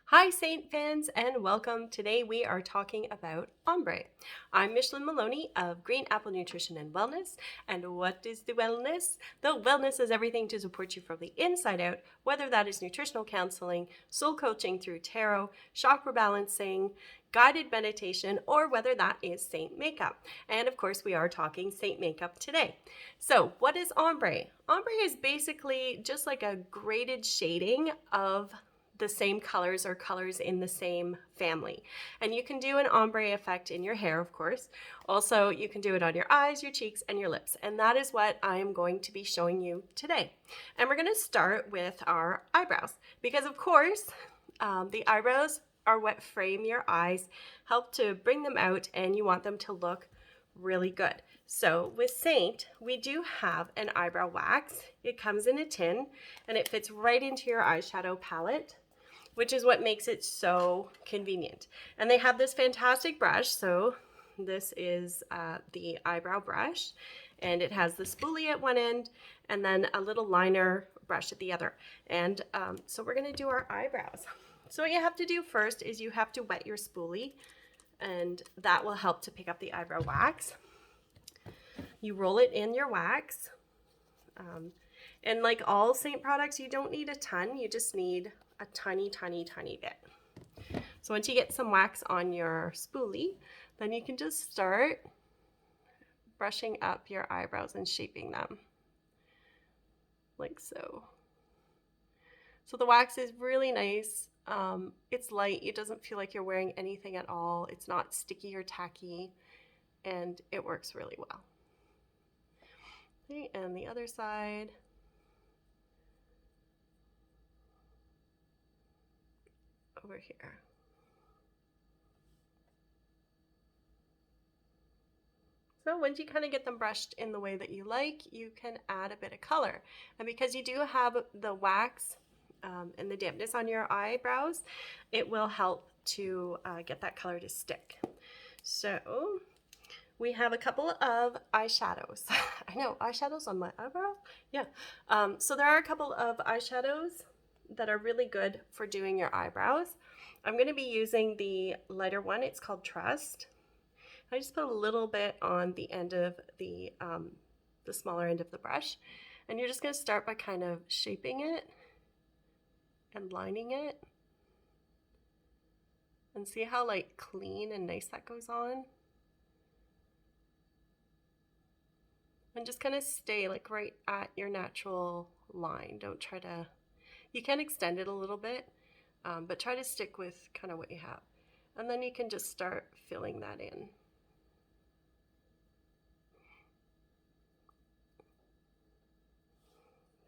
Hi Saint fans and welcome. Today we are talking about ombre. I'm Michelin Maloney of Green Apple Nutrition and Wellness. And what is the wellness? The wellness is everything to support you from the inside out, whether that is nutritional counseling, soul coaching through tarot, chakra balancing, guided meditation, or whether that is saint makeup. And of course we are talking saint makeup today. So what is ombre? Ombre is basically just like a graded shading of the same colors or colors in the same family. And you can do an ombre effect in your hair, of course. Also, you can do it on your eyes, your cheeks, and your lips. And that is what I am going to be showing you today. And we're going to start with our eyebrows because, of course, the eyebrows are what frame your eyes, help to bring them out, and you want them to look really good. So with Saint, we do have an eyebrow wax. It comes in a tin and it fits right into your eyeshadow palette, which is what makes it so convenient. And they have this fantastic brush. So this is the eyebrow brush, and it has the spoolie at one end and then a little liner brush at the other. And so we're gonna do our eyebrows. So what you have to do first is you have to wet your spoolie, and that will help to pick up the eyebrow wax. You roll it in your wax. And like all Saint products, you don't need a ton, you just need a tiny bit. So once you get some wax on your spoolie, then you can just start brushing up your eyebrows and shaping them like so. So the wax is really nice. It's light, it doesn't feel like you're wearing anything at all. It's not sticky or tacky, and it works really well. Okay, and the other side. Over here. So once you kind of get them brushed in the way that you like, you can add a bit of color. And because you do have the wax and the dampness on your eyebrows, it will help to get that color to stick. So we have a couple of eyeshadows. I know, eyeshadows on my eyebrow? Yeah. So there are a couple of eyeshadows that are really good for doing your eyebrows. I'm going to be using the lighter one. It's called Trust. I just put a little bit on the end of the smaller end of the brush, and you're just going to start by kind of shaping it and lining it, and see how like clean and nice that goes on. And just kind of stay like right at your natural line. Don't try to, you can extend it a little bit, but try to stick with kind of what you have. And then you can just start filling that in.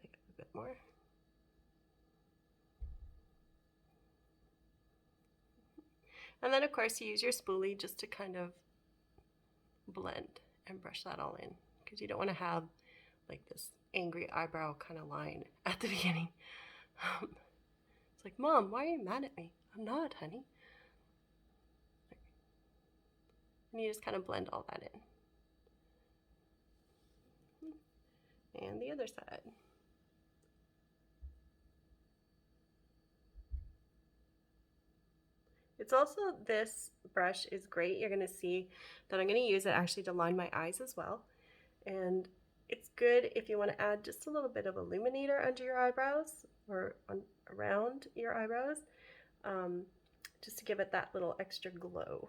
Make it a bit more. And then of course you use your spoolie just to kind of blend and brush that all in, because you don't want to have like this angry eyebrow kind of line at the beginning. It's like, Mom, why are you mad at me? I'm not, honey. And you just kind of blend all that in. And the other side. It's also, this brush is great. You're going to see that I'm going to use it actually to line my eyes as well. And it's good if you want to add just a little bit of illuminator under your eyebrows or around your eyebrows, just to give it that little extra glow.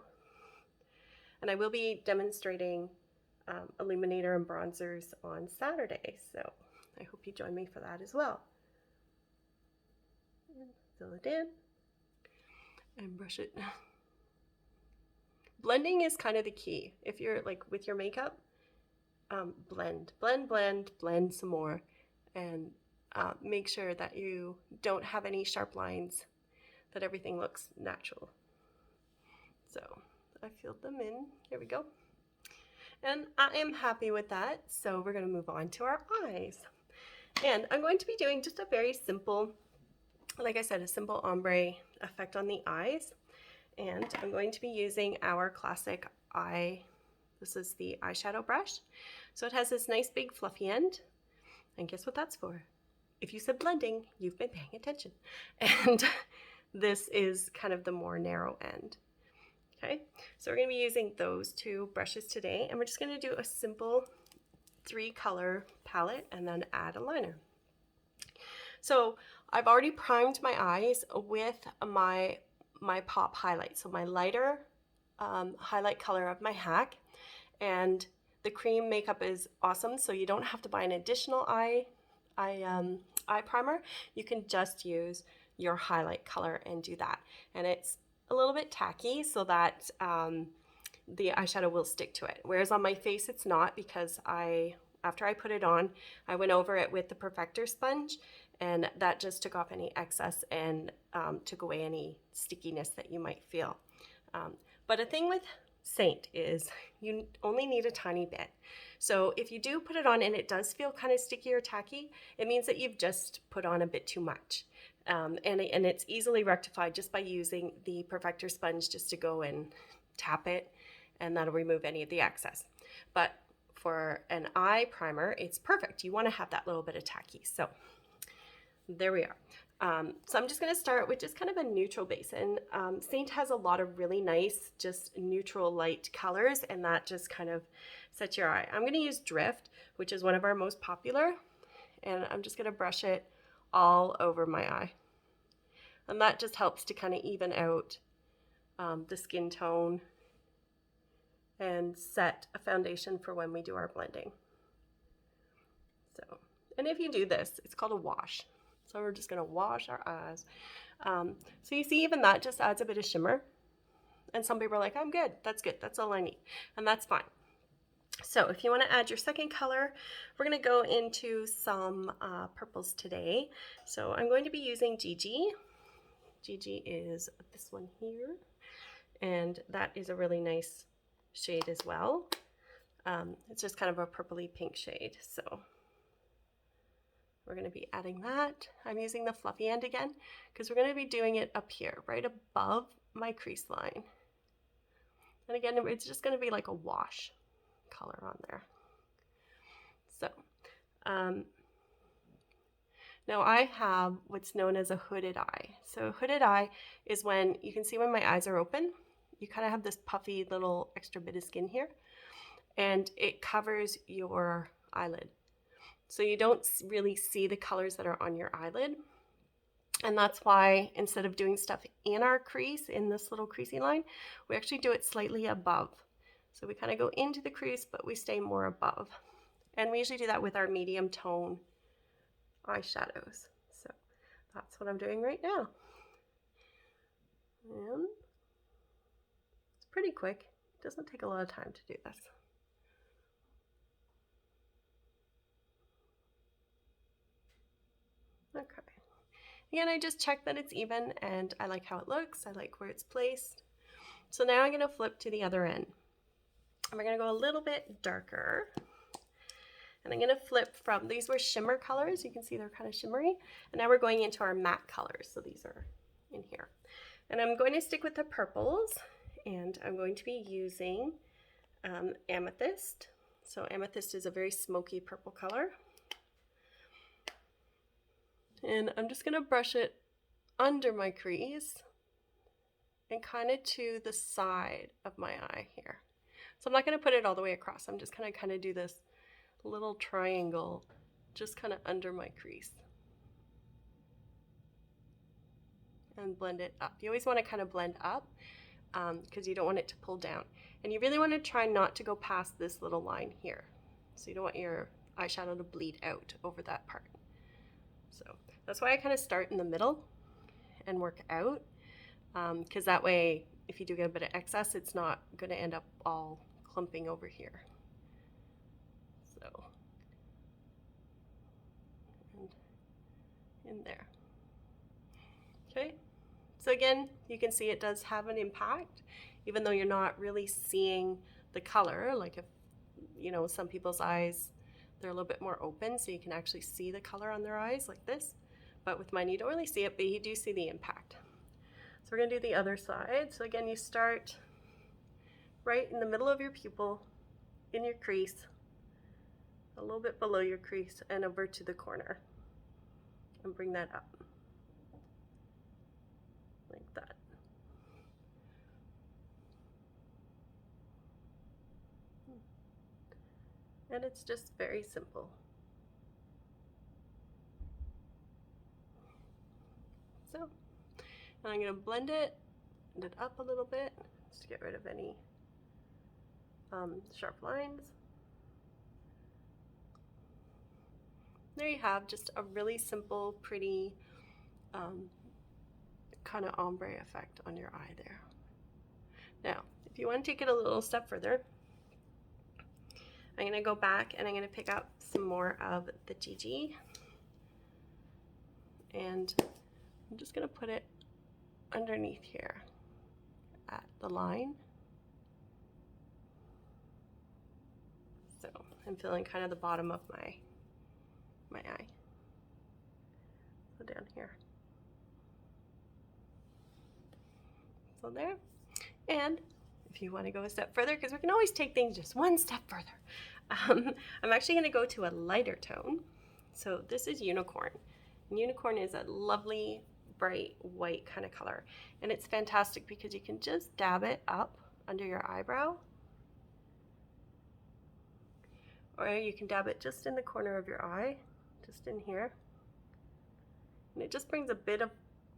And I will be demonstrating illuminator and bronzers on Saturday, so I hope you join me for that as well. And fill it in and brush it. Blending is kind of the key. If you're like with your makeup, blend some more, and make sure that you don't have any sharp lines, that everything looks natural. So I filled them in. Here we go. And I am happy with that. So we're going to move on to our eyes. And I'm going to be doing just a very simple, like I said, a simple ombre effect on the eyes. And I'm going to be using our classic this is the eyeshadow brush. So it has this nice big fluffy end. And guess what that's for? If you said blending, you've been paying attention. And this is kind of the more narrow end. Okay, so we're going to be using those two brushes today, and we're just going to do a simple 3-color palette and then add a liner. So I've already primed my eyes with my pop highlight, so my lighter highlight color of my hack, and the cream makeup is awesome, so you don't have to buy an additional eye primer. You can just use your highlight color and do that, and it's a little bit tacky so that the eyeshadow will stick to it, whereas on my face it's not, because after I put it on, I went over it with the perfector sponge, and that just took off any excess and took away any stickiness that you might feel. But a thing with Saint is you only need a tiny bit. So if you do put it on and it does feel kind of sticky or tacky, it means that you've just put on a bit too much. And it's easily rectified just by using the perfector sponge just to go and tap it, and that'll remove any of the excess. But for an eye primer, it's perfect. You want to have that little bit of tacky. So there we are. So I'm just going to start with just kind of a neutral base, and Saint has a lot of really nice just neutral light colors, and that just kind of sets your eye. I'm going to use Drift, which is one of our most popular, and I'm just going to brush it all over my eye, and that just helps to kind of even out the skin tone and set a foundation for when we do our blending. So, and if you do this, it's called a wash. So we're just going to wash our eyes. So you see, even that just adds a bit of shimmer. And some people are like, I'm good. That's good. That's all I need. And that's fine. So if you want to add your second color, we're going to go into some purples today. So I'm going to be using Gigi. Gigi is this one here. And that is a really nice shade as well. It's just kind of a purpley pink shade. So we're going to be adding that. I'm using the fluffy end again because we're going to be doing it up here, right above my crease line. And again, it's just going to be like a wash color on there. So now I have what's known as a hooded eye. So hooded eye is when you can see when my eyes are open, you kind of have this puffy little extra bit of skin here, and it covers your eyelid. So you don't really see the colors that are on your eyelid. And that's why instead of doing stuff in our crease, in this little creasy line, we actually do it slightly above. So we kind of go into the crease, but we stay more above. And we usually do that with our medium tone eyeshadows. So that's what I'm doing right now. And it's pretty quick. It doesn't take a lot of time to do this. Okay. Again, I just check that it's even, and I like how it looks. I like where it's placed. So now I'm going to flip to the other end. And we're going to go a little bit darker. And I'm going to flip from, these were shimmer colors. You can see they're kind of shimmery. And now we're going into our matte colors. So these are in here. And I'm going to stick with the purples. And I'm going to be using Amethyst. So Amethyst is a very smoky purple color. And I'm just going to brush it under my crease and kind of to the side of my eye here. So I'm not going to put it all the way across. I'm just going to kind of do this little triangle just kind of under my crease and blend it up. You always want to kind of blend up because you don't want it to pull down. And you really want to try not to go past this little line here. So you don't want your eyeshadow to bleed out over that part. So that's why I kind of start in the middle and work out, because that way if you do get a bit of excess, it's not going to end up all clumping over here. So, and in there. Okay, so again, you can see it does have an impact, even though you're not really seeing the color. Like if, you know, some people's eyes, they're a little bit more open, so you can actually see the color on their eyes like this. But with mine, you don't really see it, but you do see the impact. So we're going to do the other side. So again, you start right in the middle of your pupil, in your crease, a little bit below your crease, and over to the corner. And bring that up. And it's just very simple. So, and I'm going to blend it up a little bit just to get rid of any sharp lines. There you have just a really simple, pretty kind of ombre effect on your eye there. Now, if you want to take it a little step further, I'm going to go back and I'm going to pick up some more of the GG, and I'm just going to put it underneath here at the line. So I'm feeling kind of the bottom of my eye. So down here. So there. And if you want to go a step further, because we can always take things just one step further, I'm actually going to go to a lighter tone. So this is Unicorn. And Unicorn is a lovely bright white kind of color, and it's fantastic because you can just dab it up under your eyebrow, or you can dab it just in the corner of your eye, just in here, and it just brings a bit of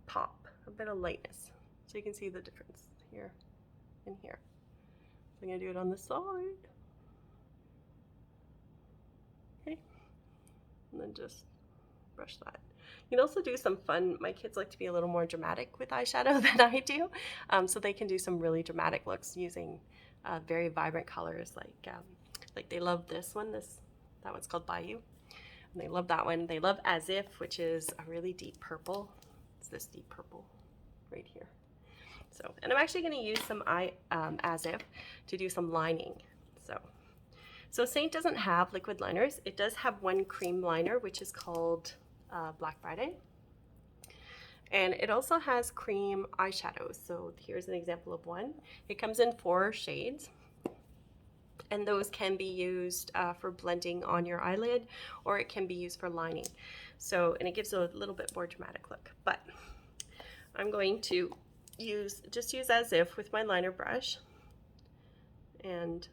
pop, a bit of lightness, so you can see the difference here and here. So I'm going to do it on the side, okay, and then just brush that. You can also do some fun, my kids like to be a little more dramatic with eyeshadow than I do, so they can do some really dramatic looks using very vibrant colors, like they love this one, that one's called Bayou, and they love that one. They love As If, which is a really deep purple. It's this deep purple right here. So, and I'm actually going to use some As If to do some lining. So Saint doesn't have liquid liners. It does have one cream liner, which is called Black Friday, and it also has cream eyeshadows. So here's an example of one. It comes in 4 shades, and those can be used for blending on your eyelid, or it can be used for lining. So, and it gives a little bit more dramatic look. But I'm going to use As If with my liner brush, and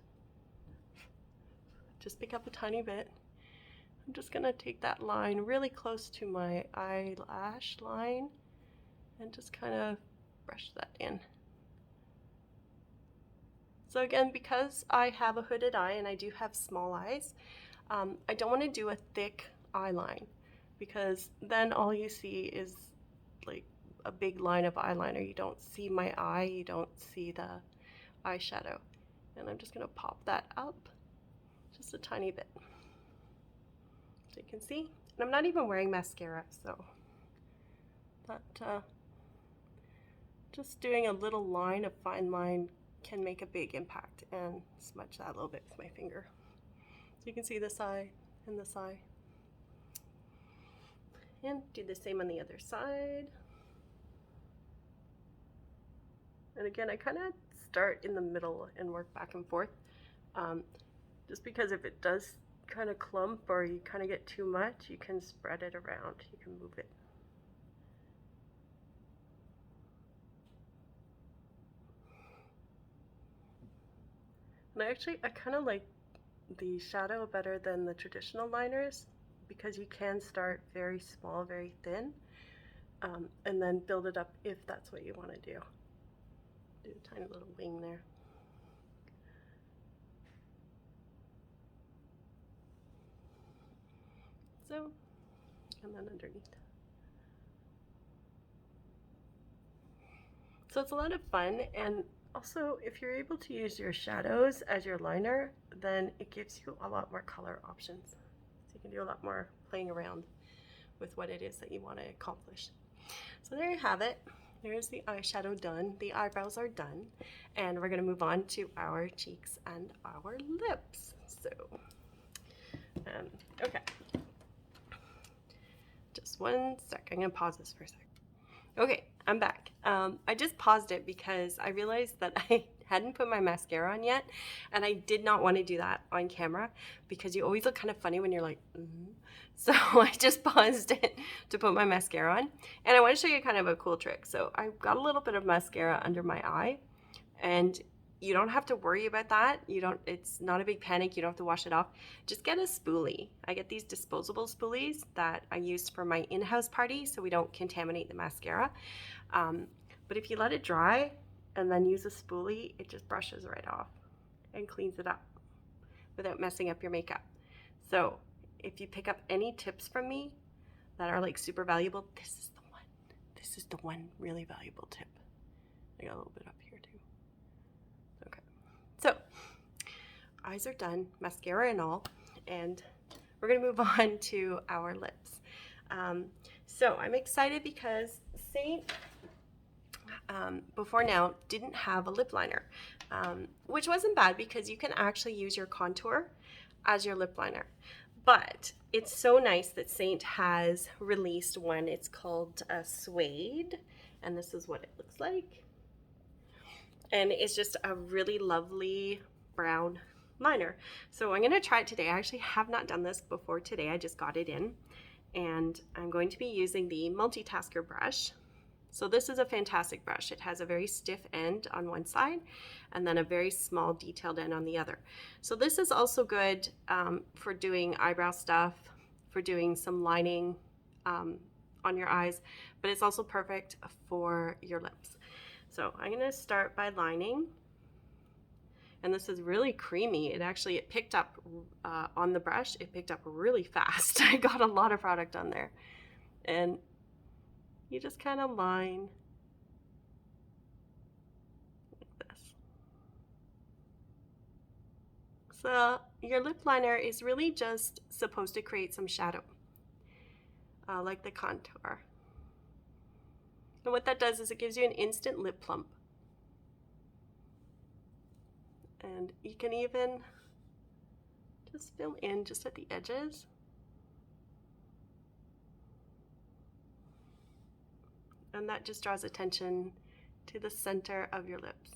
just pick up a tiny bit. I'm just gonna take that line really close to my eyelash line and just kind of brush that in. So again, because I have a hooded eye and I do have small eyes, I don't want to do a thick eye line, because then all you see is like a big line of eyeliner. You don't see my eye, you don't see the eyeshadow. And I'm just gonna pop that up just a tiny bit, so you can see. And I'm not even wearing mascara, so that just doing a little line, a fine line, can make a big impact, and smudge that a little bit with my finger. So you can see this eye and this eye. And do the same on the other side. And again, I kind of start in the middle and work back and forth. Just because if it does kind of clump or you kind of get too much, you can spread it around. You can move it. And I kind of like the shadow better than the traditional liners, because you can start very small, very thin, and then build it up if that's what you want to do. Do a tiny little wing there. So, and then underneath. So it's a lot of fun, and also if you're able to use your shadows as your liner, then it gives you a lot more color options. So you can do a lot more playing around with what it is that you want to accomplish. So there you have it. There's the eyeshadow done. The eyebrows are done, and we're going to move on to our cheeks and our lips. So, okay. Just one sec. I'm going to pause this for a sec. Okay, I'm back. I just paused it because I realized that I hadn't put my mascara on yet, and I did not want to do that on camera because you always look kind of funny when you're like, So I just paused it to put my mascara on, and I want to show you kind of a cool trick. So I've got a little bit of mascara under my eye, and you don't have to worry about that. It's not a big panic. You don't have to wash it off. Just get a spoolie. I get these disposable spoolies that I use for my in-house party so we don't contaminate the mascara. But if you let it dry and then use a spoolie, it just brushes right off and cleans it up without messing up your makeup. So if you pick up any tips from me that are like super valuable, this is the one. This is the one really valuable tip. I got a little bit up here too. Okay. So eyes are done, mascara and all, and we're gonna move on to our lips. So I'm excited because Saint before now didn't have a lip liner, which wasn't bad because you can actually use your contour as your lip liner. But it's so nice that Saint has released one. It's called Suede, and this is what it looks like. And it's just a really lovely brown liner. So I'm gonna try it today. I actually have not done this before today. I just got it in, and I'm going to be using the multitasker brush. So this is a fantastic brush. It has a very stiff end on one side and then a very small detailed end on the other. So this is also good for doing eyebrow stuff, for doing some lining on your eyes, but it's also perfect for your lips. So I'm gonna start by lining. And this is really creamy. It picked up on the brush, it picked up really fast. I got a lot of product on there. And you just kind of line like this. So your lip liner is really just supposed to create some shadow, like the contour. And what that does is it gives you an instant lip plump. And you can even just fill in just at the edges. And that just draws attention to the center of your lips.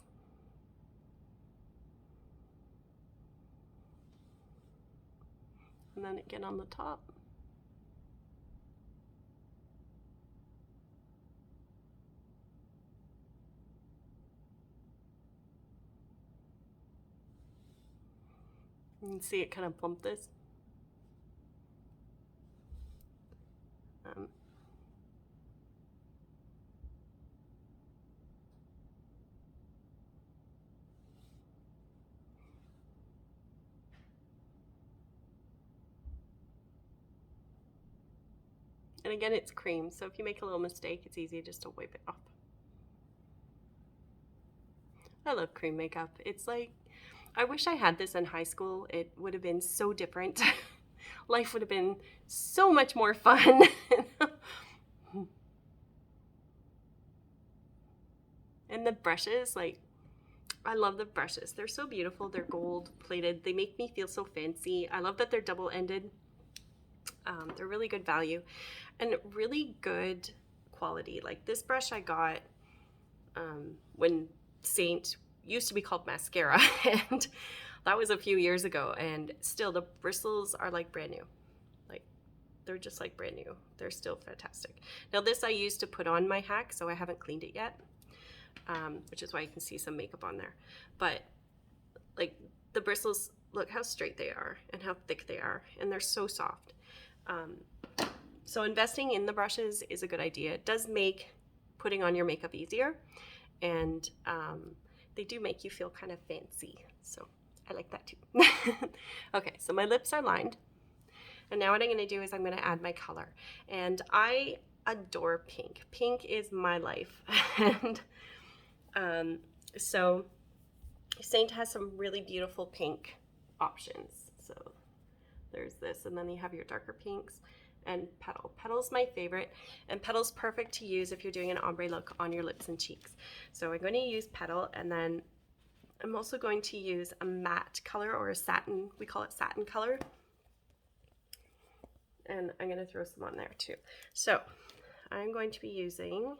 And then again on the top. You can see it kind of plump this. And again, it's cream, so if you make a little mistake, it's easy just to wipe it off. I love cream makeup. It's like, I wish I had this in high school. It would have been so different. Life would have been so much more fun. And the brushes, like, I love the brushes. They're so beautiful. They're gold plated. They make me feel so fancy. I love that they're double-ended. They're really good value and really good quality. Like this brush I got when Saint used to be called Mascara, and that was a few years ago, and still the bristles are like brand new. Like they're just like brand new. They're still fantastic. Now this I used to put on my hack, so I haven't cleaned it yet, which is why you can see some makeup on there. But like the bristles, look how straight they are and how thick they are, and they're so soft. So investing in the brushes is a good idea. It does make putting on your makeup easier, and they do make you feel kind of fancy. So I like that too. Okay, so my lips are lined. And now what I'm gonna do is I'm gonna add my color. And I adore pink. Pink is my life. And so Saint has some really beautiful pink options. So there's this, and then you have your darker pinks and Petal. Petal's my favorite, and Petal's perfect to use if you're doing an ombre look on your lips and cheeks. So I'm going to use Petal, and then I'm also going to use a matte color or a satin, we call it satin color. And I'm going to throw some on there too. So I'm going to be using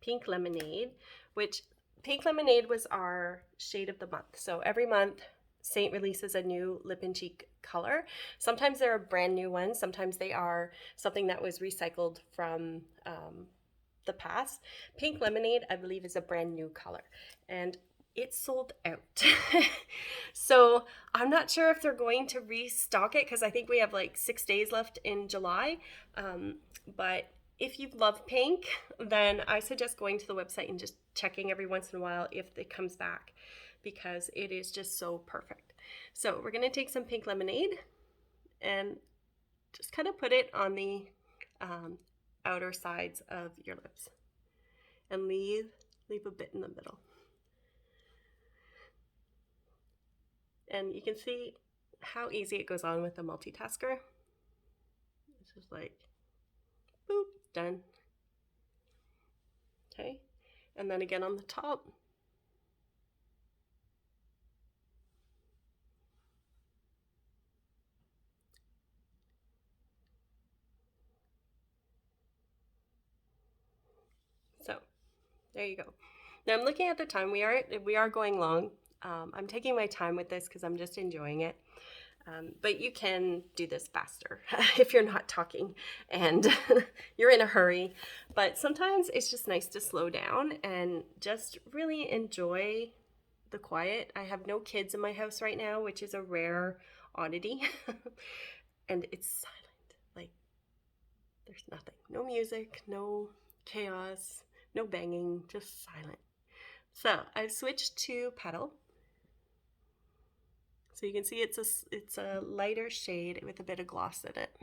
Pink Lemonade, which Pink Lemonade was our shade of the month. So every month Saint releases a new lip and cheek color. Sometimes they're a brand new one. Sometimes they are something that was recycled from the past. Pink Lemonade, I believe, is a brand new color, and it sold out. So I'm not sure if they're going to restock it because I think we have like 6 days left in July. But if you love pink, then I suggest going to the website and just checking every once in a while if it comes back, because it is just so perfect. So we're going to take some Pink Lemonade and just kind of put it on the outer sides of your lips, and leave a bit in the middle. And you can see how easy it goes on with the multitasker. It's just like, boop, done. Okay, and then again on the top. So there you go. Now I'm looking at the time. We are going long. I'm taking my time with this because I'm just enjoying it. But you can do this faster if you're not talking and you're in a hurry. But sometimes it's just nice to slow down and just really enjoy the quiet. I have no kids in my house right now, which is a rare oddity. And it's silent. Like, there's nothing. No music, no chaos, no banging, just silent. So I've switched to Petal. So you can see it's a lighter shade with a bit of gloss in it.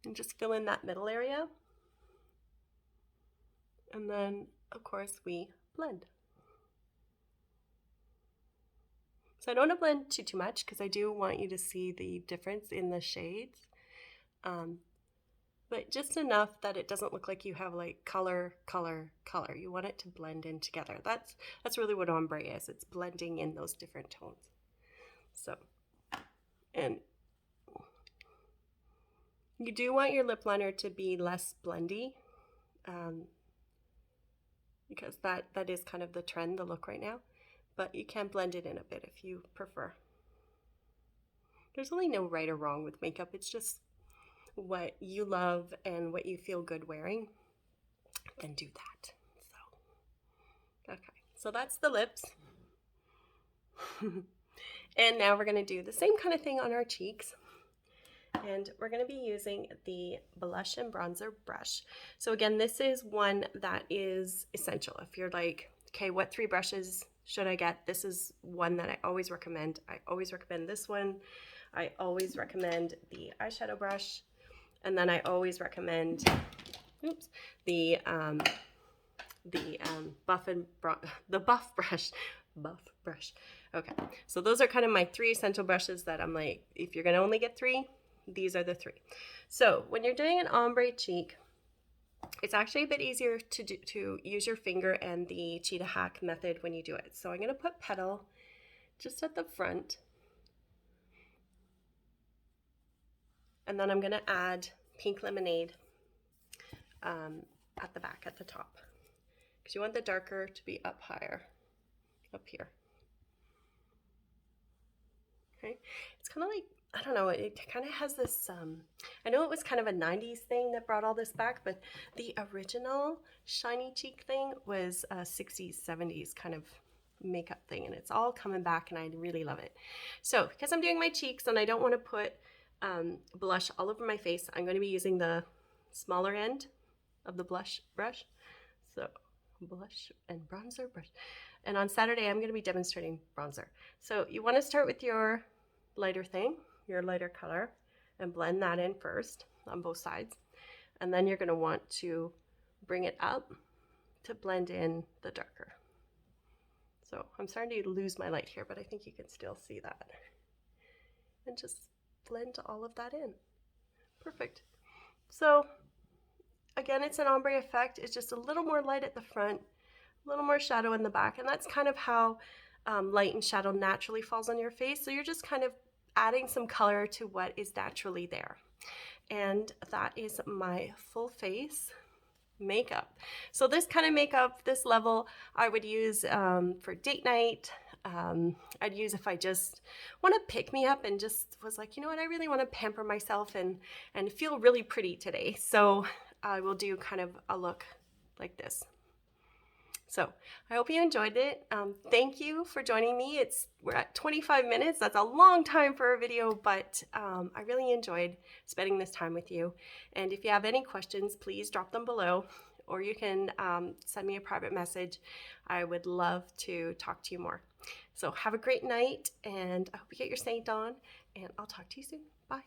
And just fill in that middle area. And then, of course, we blend. So I don't want to blend too much because I do want you to see the difference in the shades. But just enough that it doesn't look like you have like color, color, color. You want it to blend in together. That's really what ombre is. It's blending in those different tones. So, and you do want your lip liner to be less blendy, because that is kind of the trend, the look right now. But you can blend it in a bit if you prefer. There's really no right or wrong with makeup. It's just what you love and what you feel good wearing, then do that. So, okay, so that's the lips. And now we're going to do the same kind of thing on our cheeks. And we're going to be using the blush and bronzer brush. So again, this is one that is essential. If you're like, okay, what 3 brushes should I get? This is one that I always recommend. I always recommend this one. I always recommend the eyeshadow brush. And then I always recommend, the buff brush. Okay, so those are kind of my 3 essential brushes that I'm like, if you're gonna only get 3, these are the 3. So when you're doing an ombre cheek, it's actually a bit easier to use your finger and the cheetah hack method when you do it. So I'm gonna put Petal just at the front. And then I'm going to add Pink Lemonade at the back, at the top. Because you want the darker to be up higher, up here. Okay, it's kind of like, I don't know, it kind of has this, I know it was kind of a 90s thing that brought all this back, but the original shiny cheek thing was a 60s, 70s kind of makeup thing, and it's all coming back, and I really love it. So, because I'm doing my cheeks and I don't want to put blush all over my face, I'm going to be using the smaller end of the blush brush. So blush and bronzer brush. And on Saturday, I'm going to be demonstrating bronzer. So you want to start with your lighter thing, your lighter color, and blend that in first on both sides. And then you're going to want to bring it up to blend in the darker. So I'm starting to lose my light here, but I think you can still see that. And just blend all of that in. Perfect. So again, it's an ombre effect. It's just a little more light at the front, a little more shadow in the back, and that's kind of how light and shadow naturally falls on your face. So you're just kind of adding some color to what is naturally there. And that is my full face makeup. So this kind of makeup, this level, I would use for date night, I'd use if I just want to pick me up and just was like, you know what, I really want to pamper myself and feel really pretty today. So I will do kind of a look like this. So I hope you enjoyed it. Thank you for joining me. We're at 25 minutes. That's a long time for a video, but I really enjoyed spending this time with you. And if you have any questions, please drop them below, or you can send me a private message. I would love to talk to you more. So have a great night, and I hope you get your Saint on, and I'll talk to you soon. Bye.